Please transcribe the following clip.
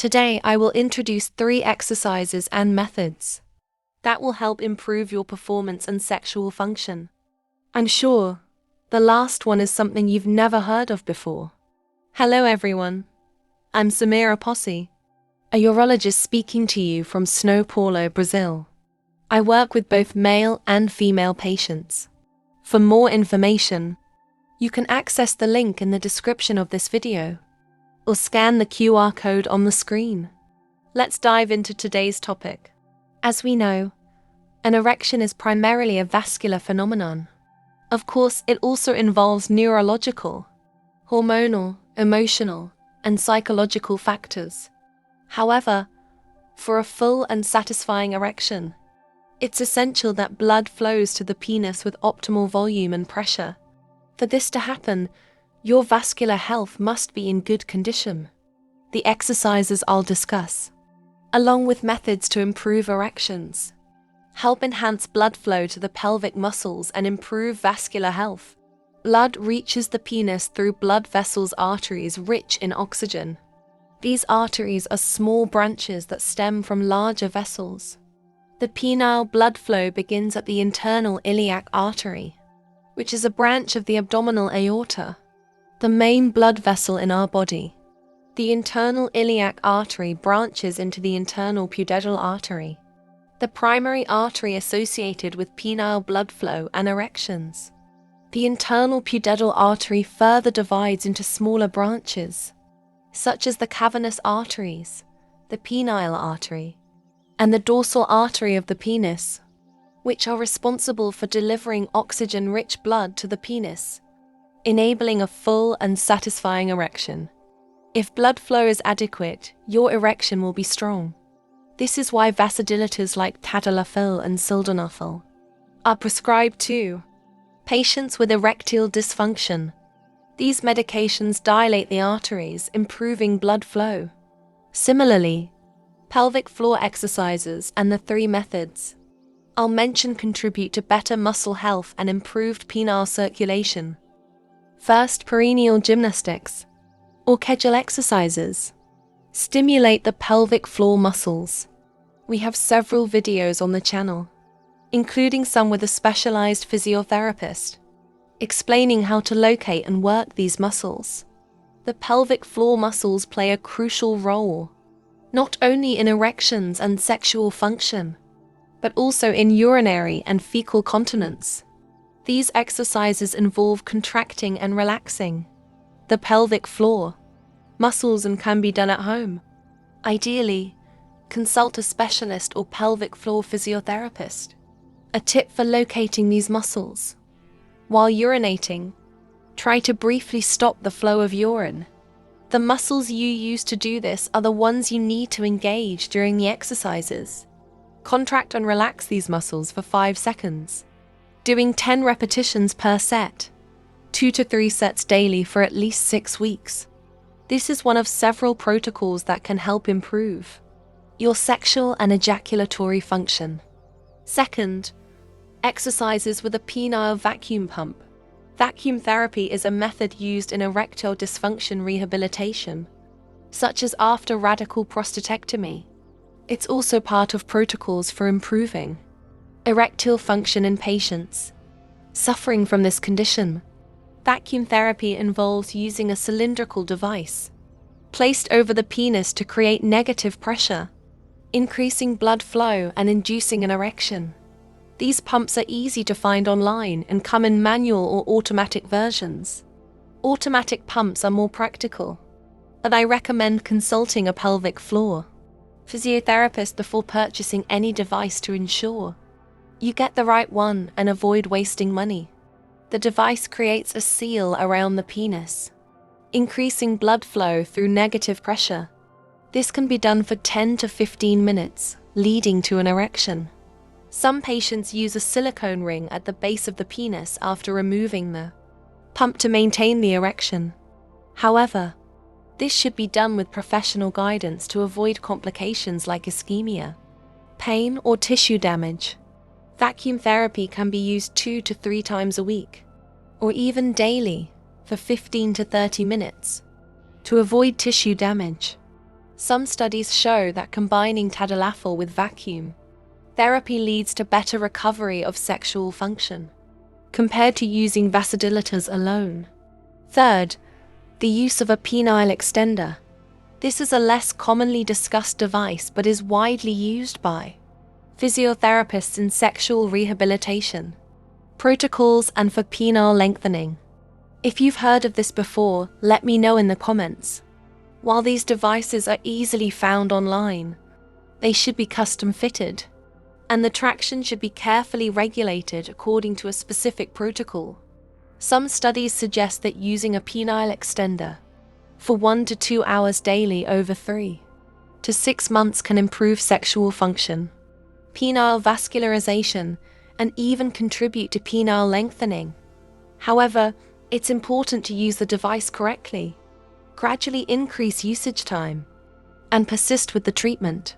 Today I will introduce 3 exercises and methods that will help improve your performance and sexual function. I'm sure the last one is something you've never heard of before. Hello everyone, I'm Samira Posse, a urologist speaking to you from São Paulo, Brazil. I work with both male and female patients. For more information, you can access the link in the description of this video or scan the QR code on the screen. Let's dive into today's topic. As we know, an erection is primarily a vascular phenomenon. Of course, it also involves neurological, hormonal, emotional, and psychological factors. However, for a full and satisfying erection, it's essential that blood flows to the penis with optimal volume and pressure. For this to happen, your vascular health must be in good condition. The exercises I'll discuss, along with methods to improve erections, help enhance blood flow to the pelvic muscles and improve vascular health. Blood reaches the penis through blood vessels, arteries rich in oxygen. These arteries are small branches that stem from larger vessels. The penile blood flow begins at the internal iliac artery, which is a branch of the abdominal aorta, the main blood vessel in our body. The internal iliac artery branches into the internal pudendal artery, the primary artery associated with penile blood flow and erections. The internal pudendal artery further divides into smaller branches, such as the cavernous arteries, the penile artery, and the dorsal artery of the penis, which are responsible for delivering oxygen-rich blood to the penis, enabling a full and satisfying erection. If blood flow is adequate, your erection will be strong. This is why vasodilators like tadalafil and sildenafil are prescribed to patients with erectile dysfunction. These medications dilate the arteries, improving blood flow. Similarly, pelvic floor exercises and the 3 methods I'll mention contribute to better muscle health and improved penile circulation. First, perineal gymnastics, or Kegel exercises, stimulate the pelvic floor muscles. We have several videos on the channel, including some with a specialized physiotherapist, explaining how to locate and work these muscles. The pelvic floor muscles play a crucial role, not only in erections and sexual function, but also in urinary and fecal continence. These exercises involve contracting and relaxing the pelvic floor muscles and can be done at home. Ideally, consult a specialist or pelvic floor physiotherapist. A tip for locating these muscles: while urinating, try to briefly stop the flow of urine. The muscles you use to do this are the ones you need to engage during the exercises. Contract and relax these muscles for 5 seconds, doing 10 repetitions per set, 2 to 3 sets daily for at least 6 weeks. This is one of several protocols that can help improve your sexual and ejaculatory function. Second, exercises with a penile vacuum pump. Vacuum therapy is a method used in erectile dysfunction rehabilitation, such as after radical prostatectomy. It's also part of protocols for improving erectile function in patients suffering from this condition. Vacuum therapy involves using a cylindrical device placed over the penis to create negative pressure, increasing blood flow and inducing an erection. These pumps are easy to find online and come in manual or automatic versions. Automatic pumps are more practical, but I recommend consulting a pelvic floor physiotherapist before purchasing any device to ensure you get the right one and avoid wasting money. The device creates a seal around the penis, increasing blood flow through negative pressure. This can be done for 10 to 15 minutes, leading to an erection. Some patients use a silicone ring at the base of the penis after removing the pump to maintain the erection. However, this should be done with professional guidance to avoid complications like ischemia, pain, or tissue damage. Vacuum therapy can be used 2 to 3 times a week, or even daily, for 15 to 30 minutes, to avoid tissue damage. Some studies show that combining tadalafil with vacuum therapy leads to better recovery of sexual function compared to using vasodilators alone. Third, the use of a penile extender. This is a less commonly discussed device but is widely used by physiotherapists in sexual rehabilitation protocols and for penile lengthening. If you've heard of this before, let me know in the comments. While these devices are easily found online, they should be custom fitted, and the traction should be carefully regulated according to a specific protocol. Some studies suggest that using a penile extender for 1 to 2 hours daily over 3 to 6 months can improve sexual function, penile vascularization, and even contribute to penile lengthening. However, it's important to use the device correctly, gradually increase usage time, and persist with the treatment.